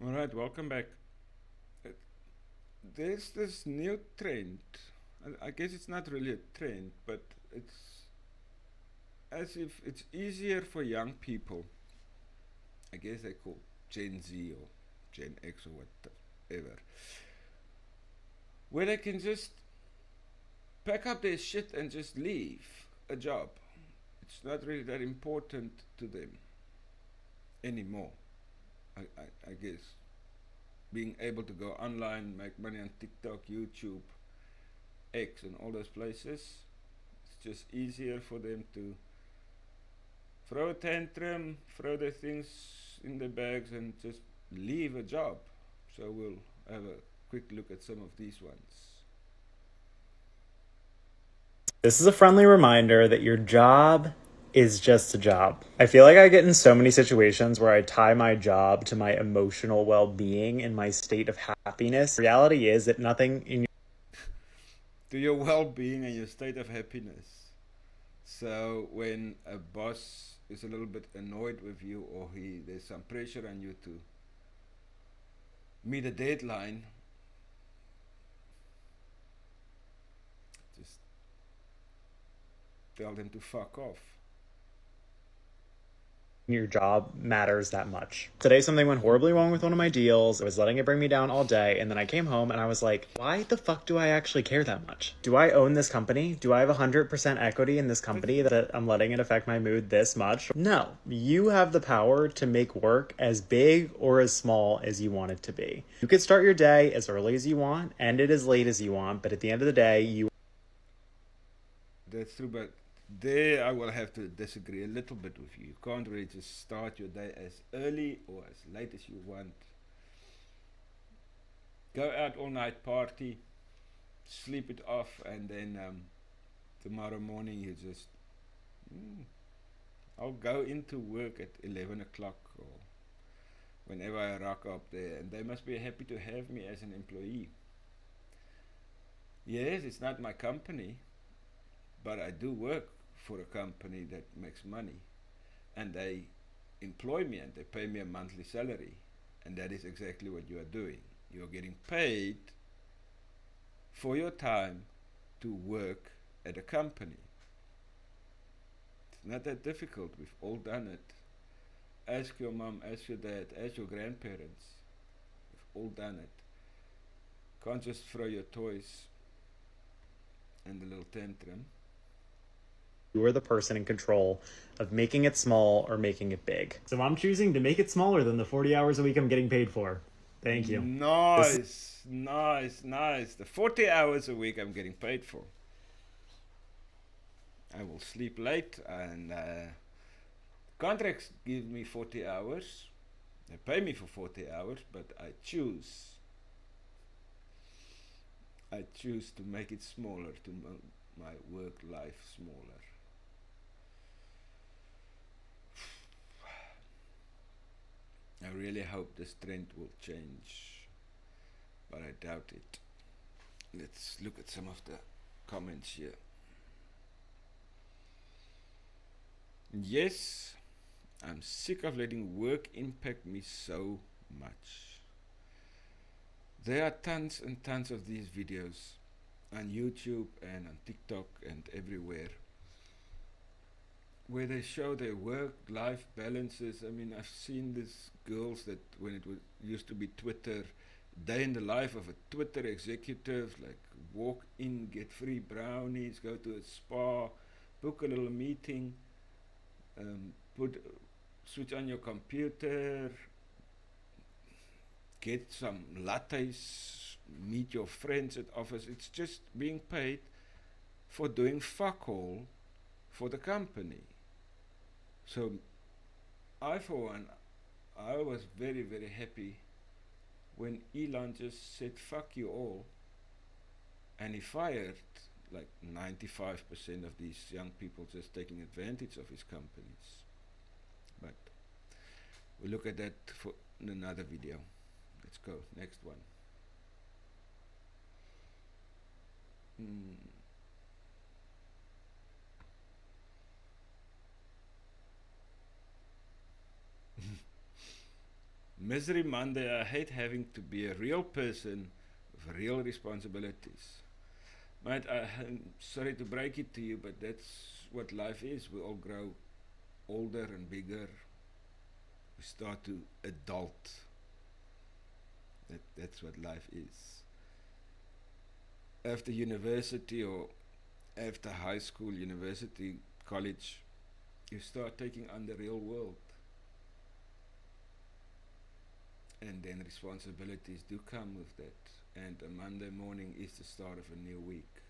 All right, welcome back. Uh, There's this new trend. I guess it's not really a trend, but it's as if it's easier for young people. I guess they call Gen Z or Gen X or whatever, where they can just pack up their shit and just leave a job. It's not really that important to them anymore. I guess being able to go online, make money on TikTok, YouTube, X, and all those places. It's just easier for them to throw a tantrum, throw their things in their bags, and just leave a job. So we'll have a quick look at some of these ones. This is a friendly reminder that your job is just a job. I feel like I get in so many situations where I tie my job to my emotional well being and my state of happiness. The reality is that nothing in To your well being and your state of happiness. So when a boss is a little bit annoyed with you or there's some pressure on you to meet a deadline, just tell them to fuck off. your job matters that much. Today, something went horribly wrong with one of my deals. I was letting it bring me down all day, and then I came home and I was like, why the fuck do I actually care that much? Do I own this company? Do I have 100% equity in this company that I'm letting it affect my mood this much? No. You have the power to make work as big or as small as you want it to be. You could start your day as early as you want, end it as late as you want, but at the end of the day, you That's true, but there I will have to disagree a little bit with you. You can't really just start your day as early or as late as you want. Go out all night party, sleep it off, and then tomorrow morning you just, mm, I'll go into work at 11 o'clock or whenever I rock up there, and they must be happy to have me as an employee. Yes, it's not my company, but I do work for a company that makes money, and they employ me and they pay me a monthly salary, and that is exactly what you are doing. You are getting paid for your time to work at a company. It's not that difficult. We've all done it. Ask your mom, ask your dad, ask your grandparents. We've all done it. Can't just throw your toys and a little tantrum. are the person in control of making it small or making it big. So I'm choosing to make it smaller than the 40 hours a week I'm getting paid for. Thank you. This is Nice, nice, nice. The 40 hours a week I'm getting paid for. I will sleep late, and contracts give me 40 hours. They pay me for 40 hours, but I choose to make it smaller, to my work life smaller. I really hope this trend will change, but I doubt it. Let's look at some of the comments here. Yes, I'm sick of letting work impact me so much. There are tons and tons of these videos on YouTube and on TikTok and everywhere where they show their work-life balances. I mean, I've seen these girls that when used to be Twitter, day in the life of a Twitter executive, like walk in, get free brownies, go to a spa, book a little meeting, put switch on your computer, get some lattes, meet your friends at office. It's just being paid for doing fuck all for the company. So I, for one, I was very, very happy when Elon just said fuck you all, and he fired like 95% of these young people just taking advantage of his companies. But we'll look at that for in another video. Let's go. Next one. Mm. Misery Monday, I hate having to be a real person with real responsibilities. Mate, I'm sorry to break it to you, but that's what life is. We all grow older and bigger. We start to adult. That's what life is. After university or after high school, university, college, you start taking on the real world. And then responsibilities do come with that. And a Monday morning is the start of a new week.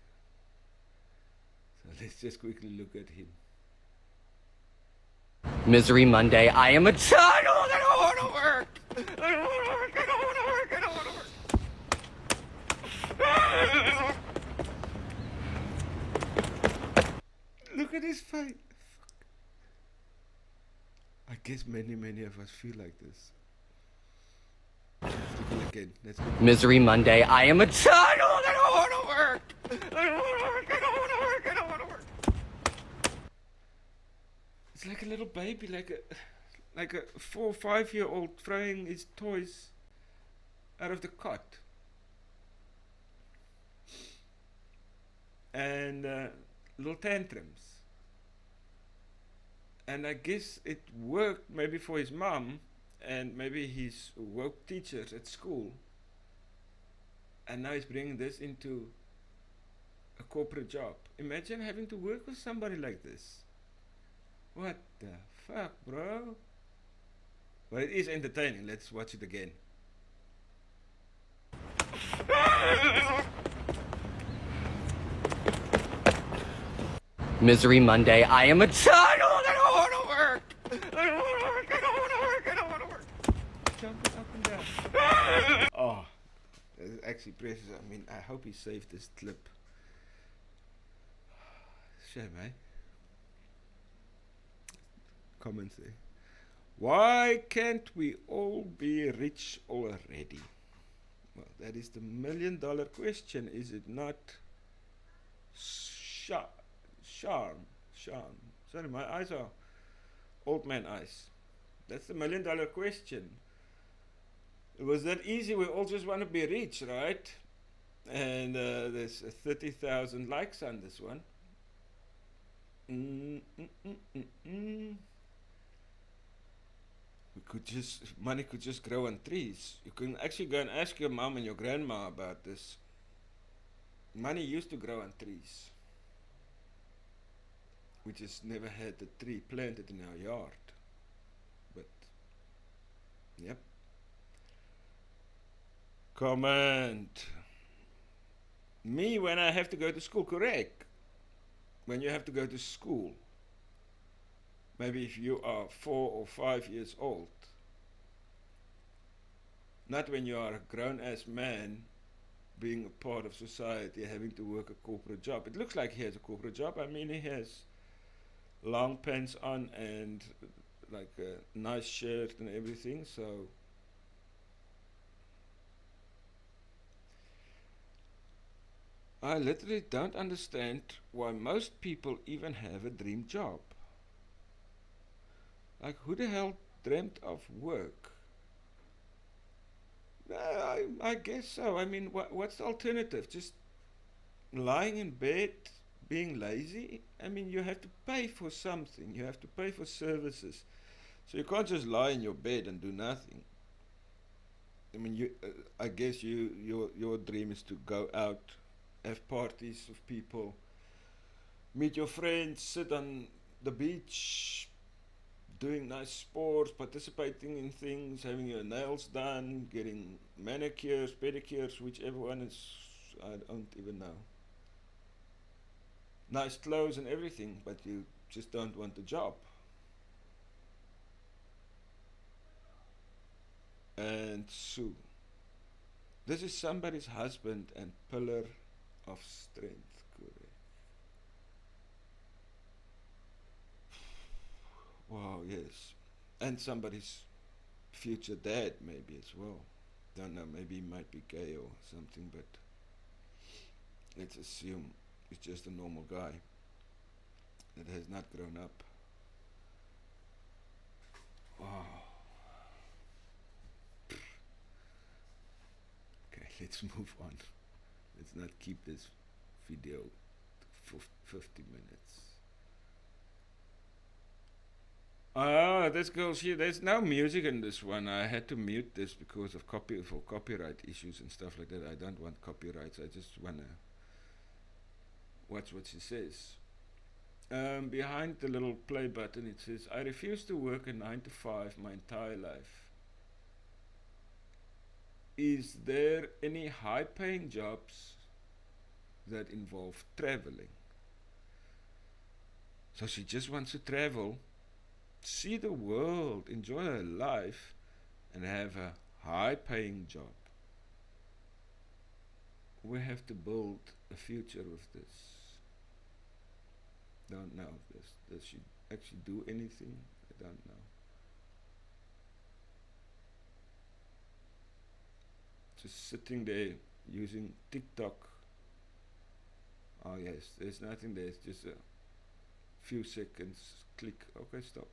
So let's just quickly look at him. Misery Monday, I am a child, I don't want to work. I don't want to work, I don't want to work, I don't want to work. Look at his face. I guess many of us feel like this. Let's look again. Let's look. Misery Monday, I am a child, I don't want to work. I don't want to work, I don't want to work, I don't want to work. It's like a little baby, like a 4 or 5 year old throwing his toys out of the cot. And little tantrums. And I guess it worked maybe for his mom and maybe his woke teachers at school. And now he's bringing this into a corporate job. Imagine having to work with somebody like this. What the fuck, bro? Well, it is entertaining. Let's watch it again. Misery Monday, I am a child, I don't want to work. I don't want to work, I don't want to work, I don't want to work. Jumping up and down. Oh, it's actually precious. I mean, I hope he saved this clip. Shame, eh? Comments there. Why can't we all be rich already? Well, that is the $1,000,000 question, is it not? Charm. Sorry, my eyes are old man eyes. That's the $1,000,000 question. It was that easy. We all just want to be rich, right? And there's 30,000 likes on this one. Money could just grow on trees. You can actually go and ask your mom and your grandma about this. Money used to grow on trees. We just never had a tree planted in our yard. But, yep. Comment. Me when I have to go to school, correct. When you have to go to school. Maybe if you are 4 or 5 years old. Not when you are a grown-ass man being a part of society, having to work a corporate job. It looks like he has a corporate job. I mean, he has long pants on and like a nice shirt and everything, so I literally don't understand why most people even have a dream job. Like, who the hell dreamt of work? I guess so. I mean, what's the alternative? Just lying in bed, being lazy? I mean, you have to pay for something. You have to pay for services. So you can't just lie in your bed and do nothing. I mean, I guess your dream is to go out, have parties with people, meet your friends, sit on the beach, doing nice sports, participating in things, having your nails done, getting manicures, pedicures, whichever one is, I don't even know. Nice clothes and everything, but you just don't want a job. And Sue. This is somebody's husband and pillar of strength, correct. Wow, yes. And somebody's future dad maybe as well. Don't know, maybe he might be gay or something, but let's assume he's just a normal guy that has not grown up. Wow. let's move on. Let's not keep this video for 50 minutes. This girl, there's no music in this one. I had to mute this because of copyright issues and stuff like that. I don't want copyrights. I just wanna watch what she says. Behind the little play button it says, I refuse to work a 9 to 5 my entire life. Is there any high paying jobs that involve traveling? So she just wants to travel, see the world, enjoy her life, and have a high paying job. We have to build a future with this. Don't know. Does she actually do anything? I don't know. Just sitting there using TikTok. Oh yes, there's nothing there. It's just a few seconds. Click. Okay, stop.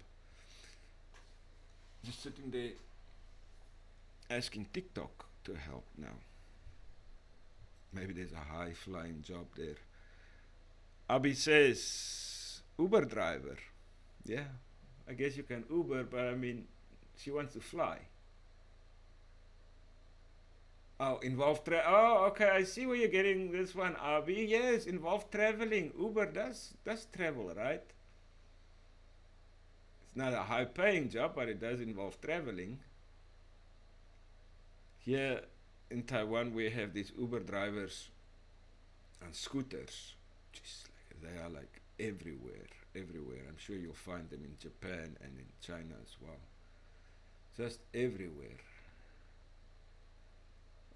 Just sitting there asking TikTok to help now. Maybe there's a high flying job there. Abby says, Uber driver. Yeah, I guess you can Uber, but I mean, she wants to fly. Oh, okay, I see where you're getting this one, Abby. Yes, involved traveling. Uber does travel, right? It's not a high paying job, but it does involve traveling. Here in Taiwan, we have these Uber drivers on scooters. Just like, they are like everywhere. I'm sure you'll find them in Japan and in China as well. Just everywhere.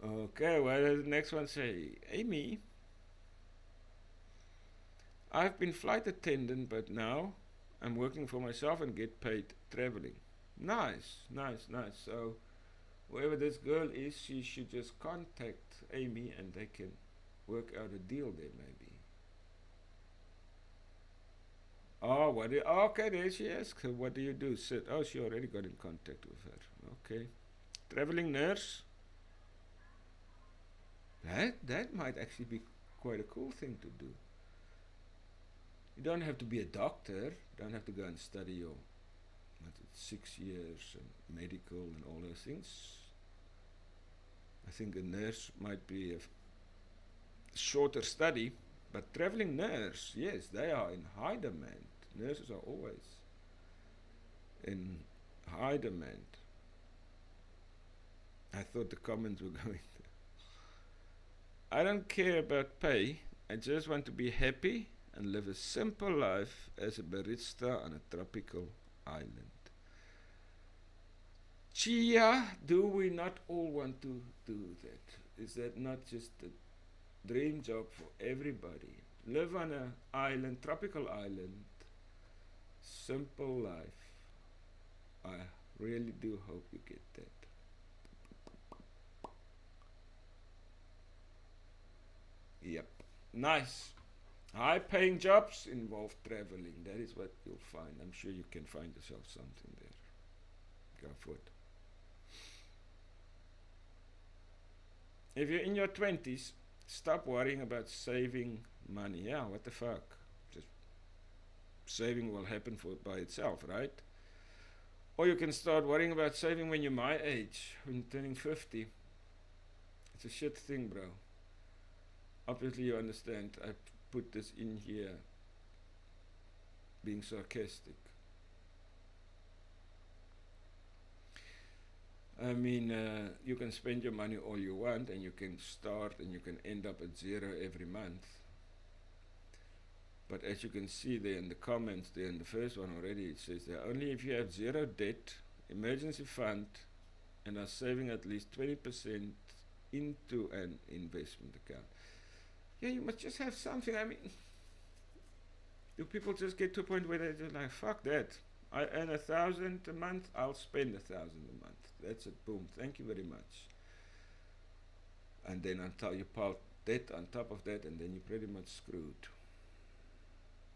Okay, what does the next one say? Amy, I've been flight attendant, but now I'm working for myself and get paid traveling. Nice. So whoever this girl is, she should just contact Amy and they can work out a deal there maybe. Oh, okay, there she is. So what do you do? Oh, she already got in contact with her. Okay. Traveling nurse. That might actually be quite a cool thing to do. You don't have to be a doctor. You don't have to go and study your 6 years and medical and all those things. I think a nurse might be a shorter study, but traveling nurse, yes, they are in high demand. Nurses are always in high demand. I thought the comments were going there. I don't care about pay. I just want to be happy and live a simple life as a barista on a tropical island. Chia, do we not all want to do that? Is that not just a dream job for everybody? Live on an island, tropical island, simple life. I really do hope you get that. Yep, nice. High paying jobs involve traveling. That is what you'll find. I'm sure you can find yourself something there. Go for it. If you're in your 20s, stop worrying about saving money. Yeah, what the fuck? Just saving will happen by itself, right? Or you can start worrying about saving when you're my age, when you're turning 50. It's a shit thing, bro. Obviously you understand, I put this in here being sarcastic. I mean, you can spend your money all you want and you can start and you can end up at zero every month. But as you can see there in the comments there in the first one already, it says there, only if you have zero debt, emergency fund, and are saving at least 20% into an investment account. Yeah, you must just have something. I mean, do people just get to a point where they're just like, fuck that. I earn 1,000 a month, I'll spend 1,000 a month. That's it, boom, thank you very much. And then until you pile debt on top of that, and then you're pretty much screwed.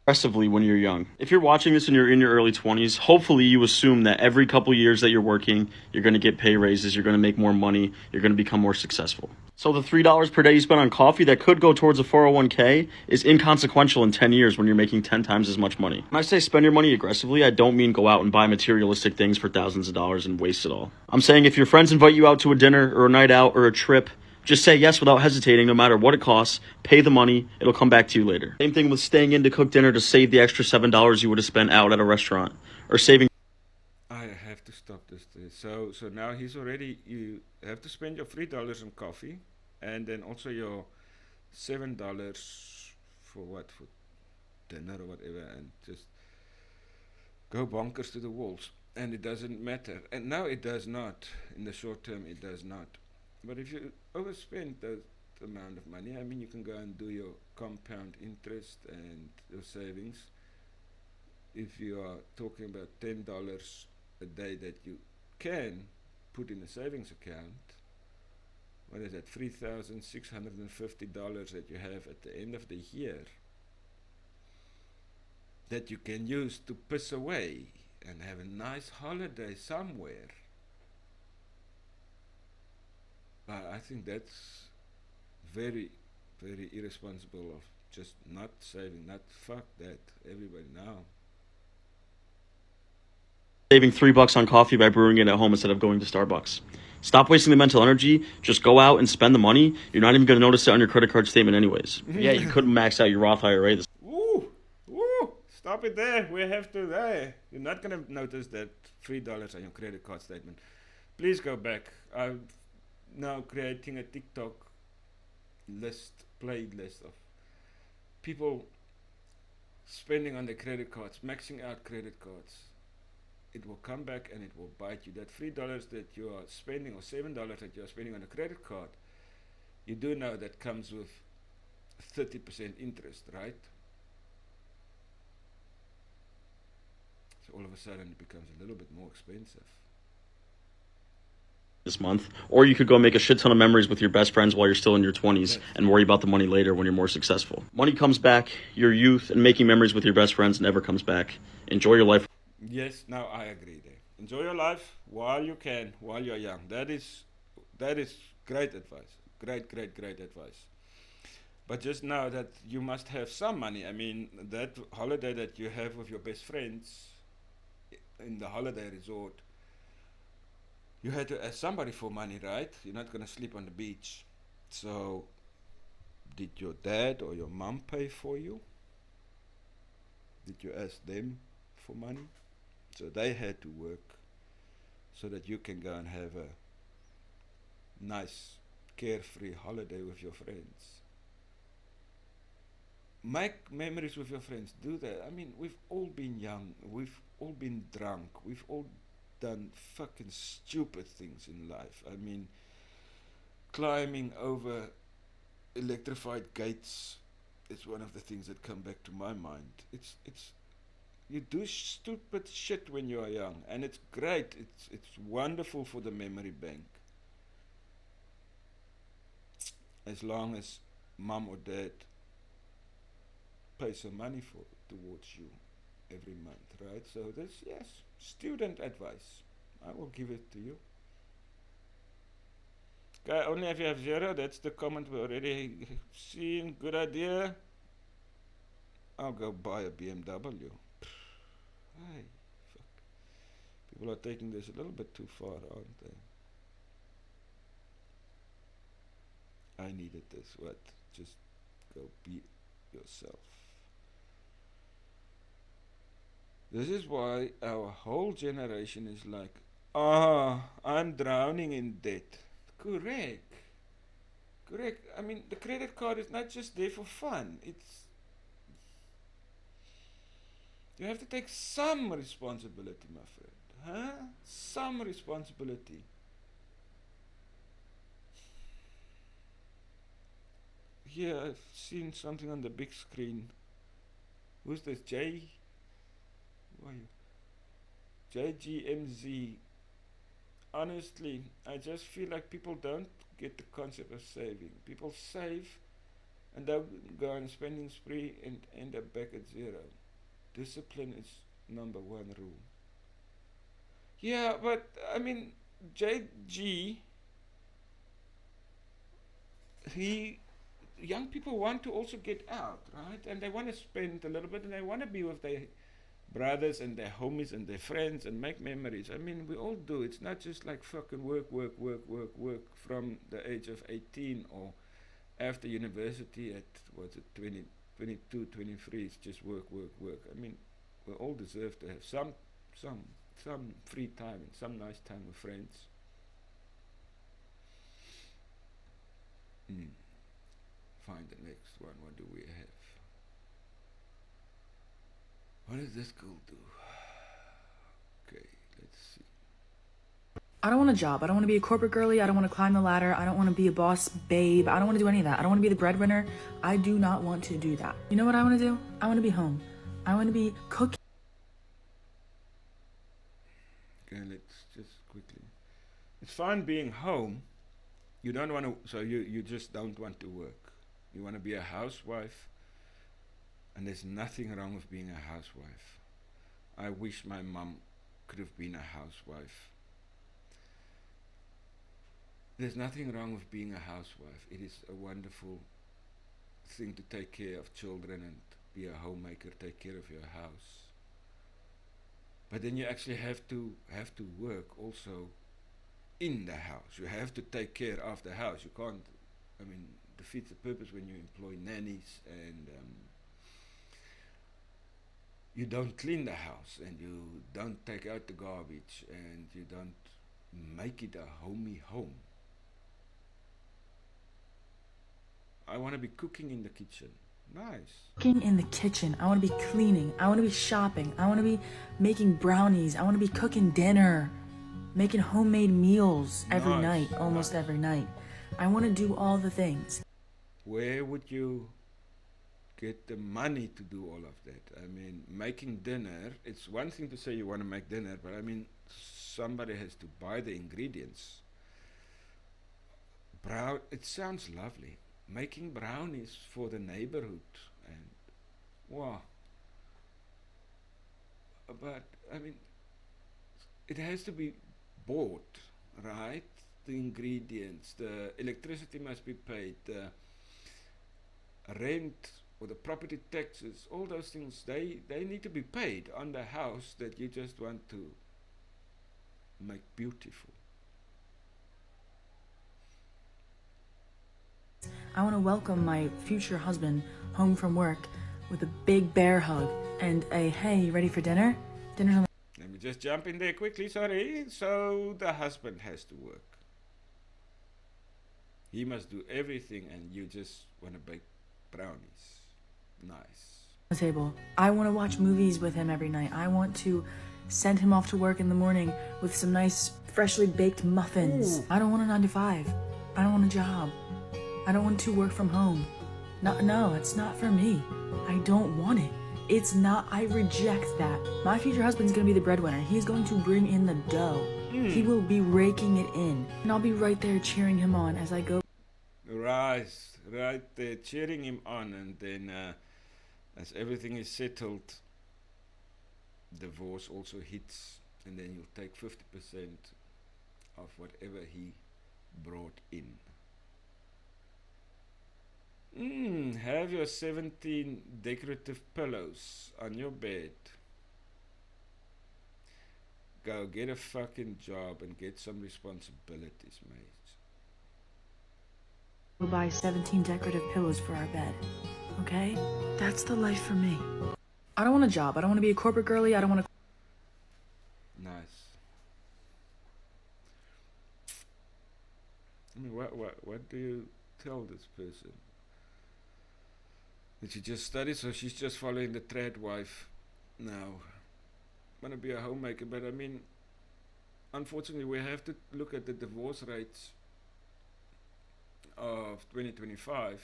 Aggressively when you're young. If you're watching this and you're in your early 20s, hopefully you assume that every couple years that you're working, you're going to get pay raises, you're going to make more money, you're going to become more successful. So the $3 per day you spend on coffee that could go towards a 401k is inconsequential in 10 years when you're making 10 times as much money. When I say spend your money aggressively, I don't mean go out and buy materialistic things for thousands of dollars and waste it all. I'm saying if your friends invite you out to a dinner or a night out or a trip, just say yes without hesitating, no matter what it costs. Pay the money. It'll come back to you later. Same thing with staying in to cook dinner to save the extra $7 you would have spent out at a restaurant. Or saving. I have to stop this. So now you have to spend your $3 on coffee, and then also your $7 for dinner or whatever, and just go bonkers to the walls. And it doesn't matter. And now it does not. In the short term, it does not. But if you overspend that amount of money, I mean, you can go and do your compound interest and your savings. If you are talking about $10 a day that you can put in a savings account, what is that, $3,650 that you have at the end of the year that you can use to piss away and have a nice holiday somewhere. I think that's very, very irresponsible of just not saving, fuck that, everybody now. Saving $3 on coffee by brewing it at home instead of going to Starbucks. Stop wasting the mental energy. Just go out and spend the money. You're not even going to notice it on your credit card statement anyways. Yeah, you could max out your Roth IRA this. Woo! Stop it there. We have to there. You're not going to notice that $3 on your credit card statement. Please go back. I'm now creating a TikTok playlist of people spending on their credit cards, maxing out credit cards. It will come back and it will bite you. That $3 that you are spending, or $7 that you are spending on a credit card, you do know that comes with 30% interest, right? So all of a sudden it becomes a little bit more expensive. This month, or you could go make a shit ton of memories with your best friends while you're still in your 20s and worry about the money later when you're more successful. Money comes back, your youth and making memories with your best friends never comes back. Enjoy your life. Yes, now I agree there. Enjoy your life while you can, while you're young. That is great advice. Great advice. But just know that you must have some money. I mean, that holiday that you have with your best friends in the holiday resort, you had to ask somebody for money, right? You're not going to sleep on the beach. So, did your dad or your mom pay for you? Did you ask them for money? So they had to work so that you can go and have a nice, carefree holiday with your friends. Make memories with your friends. Do that. I mean, we've all been young. We've all been drunk. We've all done fucking stupid things in life. I mean, climbing over electrified gates is one of the things that come back to my mind. It's you do stupid shit when you are young, and it's great. It's wonderful for the memory bank, as long as mom or dad pay some money towards you every month, right? So this, yes, student advice. I will give it to you. Okay, only if you have 0, that's the comment we already seen. Good idea. I'll go buy a BMW. Hey, fuck. People are taking this a little bit too far, aren't they? I needed this. What? Just go be yourself. This is why our whole generation is like, I'm drowning in debt. Correct. I mean, the credit card is not just there for fun. You have to take some responsibility, my friend. Huh? Some responsibility. Here, I've seen something on the big screen. Who's this? JGMZ. Honestly, I just feel like people don't get the concept of saving. People save and they'll go on a spending spree and end up back at 0. Discipline is number 1 rule. Yeah, but I mean, JG he young people want to also get out, right? And they want to spend a little bit, and they want to be with their brothers and their homies and their friends and make memories. I mean, we all do. It's not just like fucking work, work, work, work, work from the age of 18 or after university at, what's it, 20, 22, 23. It's just work, work, work. I mean, we all deserve to have some free time and some nice time with friends. Find the next one. What do we have? What does this girl do? Okay, let's see. I don't want a job. I don't want to be a corporate girly. I don't want to climb the ladder. I don't want to be a boss babe. I don't want to do any of that. I don't want to be the breadwinner. I do not want to do that. You know what I want to do? I want to be home. I want to be cooking. Okay, let's just quickly. It's fine being home. You don't want to, so you just don't want to work. You want to be a housewife, and there's nothing wrong with being a housewife. I wish my mom could have been a housewife. There's nothing wrong with being a housewife. It is a wonderful thing to take care of children and be a homemaker, take care of your house. But then you actually have to work also in the house. You have to take care of the house. You can't, I mean, defeats the purpose when you employ nannies and you don't clean the house and you don't take out the garbage and you don't make it a homey home. I want to be cooking in the kitchen. Nice. Cooking in the kitchen. I want to be cleaning. I want to be shopping. I want to be making brownies. I want to be cooking dinner. Making homemade meals every night, almost every night. I want to do all the things. Where would you get the money to do all of that? I mean, making dinner, it's one thing to say you want to make dinner, but I mean, somebody has to buy the ingredients. It sounds lovely. Making brownies for the neighborhood and wow. But I mean, it has to be bought, right? The ingredients, the electricity must be paid, the rent or the property taxes, all those things, they need to be paid on the house that you just want to make beautiful. I want to welcome my future husband home from work with a big bear hug and a, hey, you ready for dinner? Dinner's on. Let me just jump in there quickly, sorry. So the husband has to work. He must do everything and you just want to bake brownies. Nice. The table. I want to watch movies with him every night. I want to send him off to work in the morning with some nice freshly baked muffins. Ooh. I don't want a 9 to 5. I don't want a job. I don't want to work from home. No, it's not for me. I don't want it. It's not, I reject that. My future husband's gonna be the breadwinner. He's going to bring in the dough. He will be raking it in. And I'll be right there cheering him on as I go. Right there, cheering him on, and then as everything is settled, divorce also hits, and then you'll take 50% of whatever he brought in. Have your 17 decorative pillows on your bed. Go get a fucking job and get some responsibilities, mate. We'll buy 17 decorative pillows for our bed. Okay? That's the life for me. I don't want a job. I don't want to be a corporate girly. I don't want to. Nice. I mean, what do you tell this person? That she just studied, so she's just following the trad wife now. Want to be a homemaker, but I mean, unfortunately, we have to look at the divorce rates of 2025,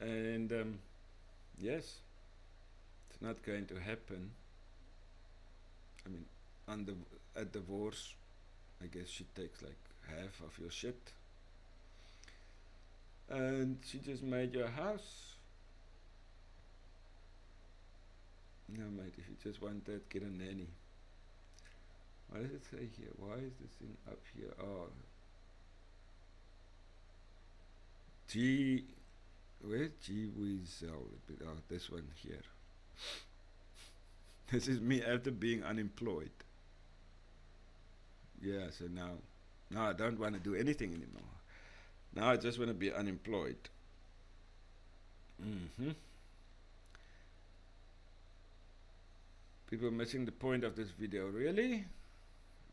and yes, it's not going to happen. I mean, a divorce, I guess she takes like half of your shit. And she just made your house. No, mate, if you just want that, get a nanny. What does it say here? Why is this thing up here? Oh. Where's G Weasel? Oh, this one here. This is me after being unemployed. Yeah, so now I don't want to do anything anymore. Now I just want to be unemployed. People missing the point of this video. Really?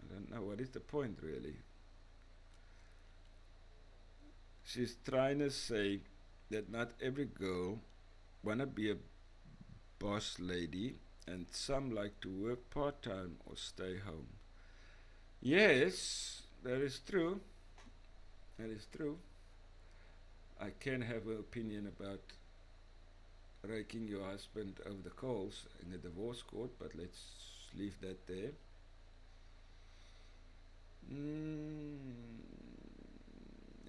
I don't know. What is the point, really? She's trying to say that not every girl wanna be a boss lady, and some like to work part-time or stay home. Yes, that is true. That is true. I can have an opinion about raking your husband over the coals in the divorce court, but let's leave that there.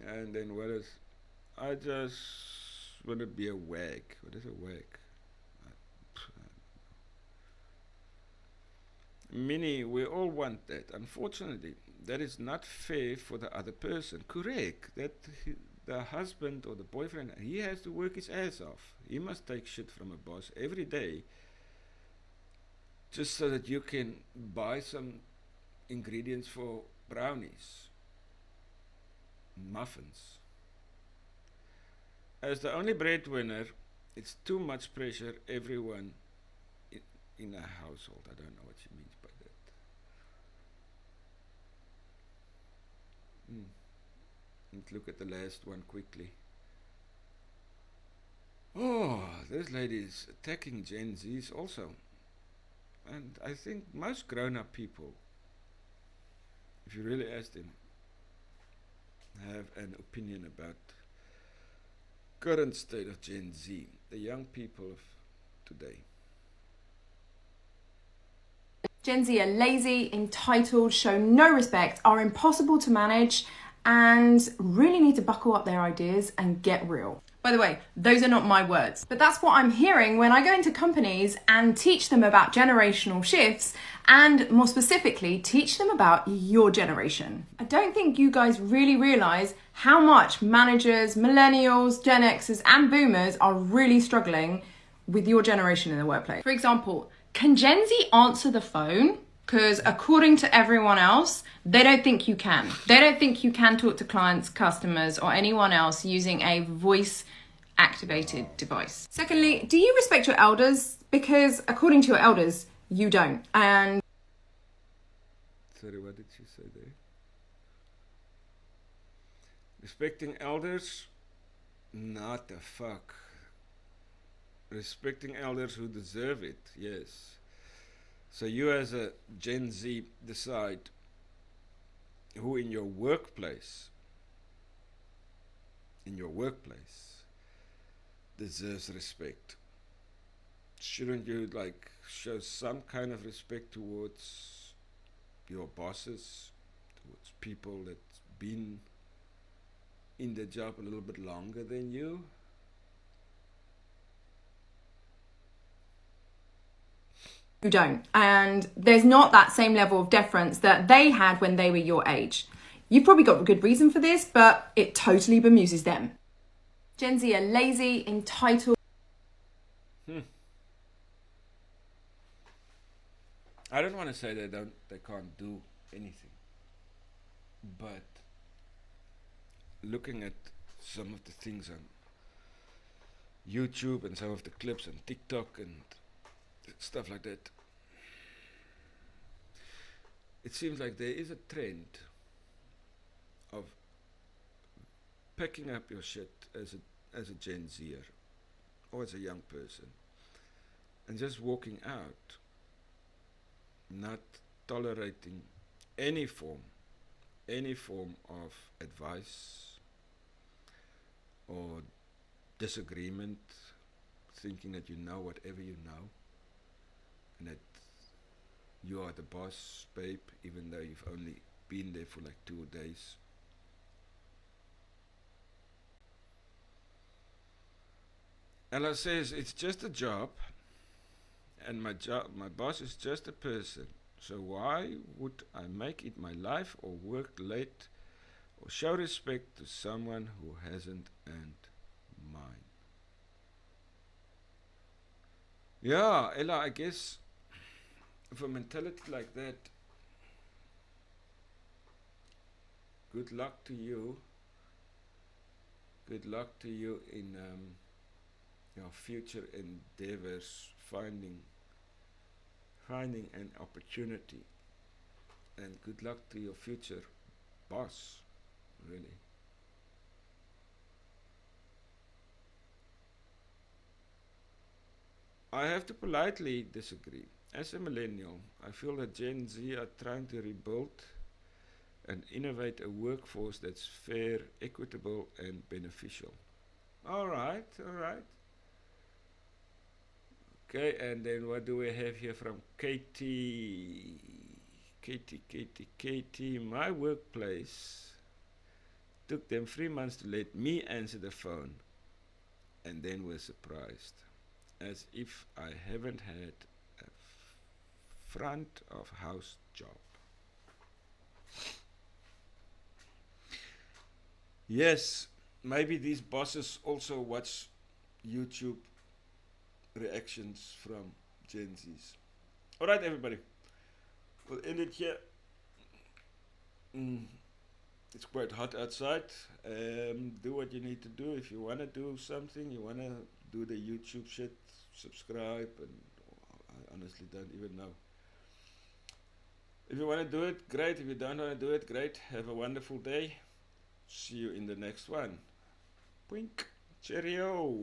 And then what is? I just want to be a wag. What is a wag? Minnie, we all want that. Unfortunately, that is not fair for the other person. Correct. That the husband or the boyfriend, he has to work his ass off. He must take shit from a boss every day just so that you can buy some ingredients for brownies, muffins. As the only breadwinner, it's too much pressure. Everyone in a household. I don't know what she means by that. Let's look at the last one quickly. Oh, this lady is attacking Gen Zs also. And I think most grown-up people, if you really ask them, have an opinion about current state of Gen Z, the young people of today. Gen Z are lazy, entitled, show no respect, are impossible to manage, and really need to buckle up their ideas and get real. By the way, those are not my words, but that's what I'm hearing when I go into companies and teach them about generational shifts, and more specifically, teach them about your generation. I don't think you guys really realize how much managers, millennials, Gen Xers, and boomers are really struggling with your generation in the workplace. For example, can Gen Z answer the phone? Because according to everyone else, they don't think you can. They don't think you can talk to clients, customers, or anyone else using a voice-activated device. Secondly, do you respect your elders? Because according to your elders, you don't. And sorry, what did she say there? Respecting elders? Not the fuck. Respecting elders who deserve it, yes. So you as a Gen Z decide who in your workplace deserves respect. Shouldn't you like show some kind of respect towards your bosses, towards people that's been in the job a little bit longer than you? you don't. And there's not that same level of deference that they had when they were your age. You've probably got a good reason for this, but it totally bemuses them. Gen Z are lazy, entitled. I don't want to say they can't do anything, but looking at some of the things on YouTube and some of the clips on TikTok and stuff like that, it seems like there is a trend of packing up your shit as a Gen Zer or as a young person and just walking out, not tolerating any form of advice or disagreement, thinking that you know whatever you know and that you are the boss, babe, even though you've only been there for like 2 days. Ella says it's just a job, and my boss is just a person. So why would I make it my life or work late or show respect to someone who hasn't earned mine. Yeah, Ella, I guess with a mentality like that, good luck to you. Good luck to you in your future endeavors, finding an opportunity, and good luck to your future boss, really. I have to politely disagree. As a millennial, I feel that Gen Z are trying to rebuild and innovate a workforce that's fair, equitable, and beneficial. Alright. Okay, and then what do we have here from Katie? Katie, my workplace took them 3 months to let me answer the phone and then were surprised. As if I haven't had a front of house job. Yes, maybe these bosses also watch YouTube reactions from Gen Zs. Alright, everybody. We'll end it here. It's quite hot outside. Do what you need to do. If you want to do something, you want to do the YouTube shit, subscribe, and I honestly don't even know. If you want to do it, great. If you don't want to do it, great. Have a wonderful day. See you in the next one. Wink. Cheerio.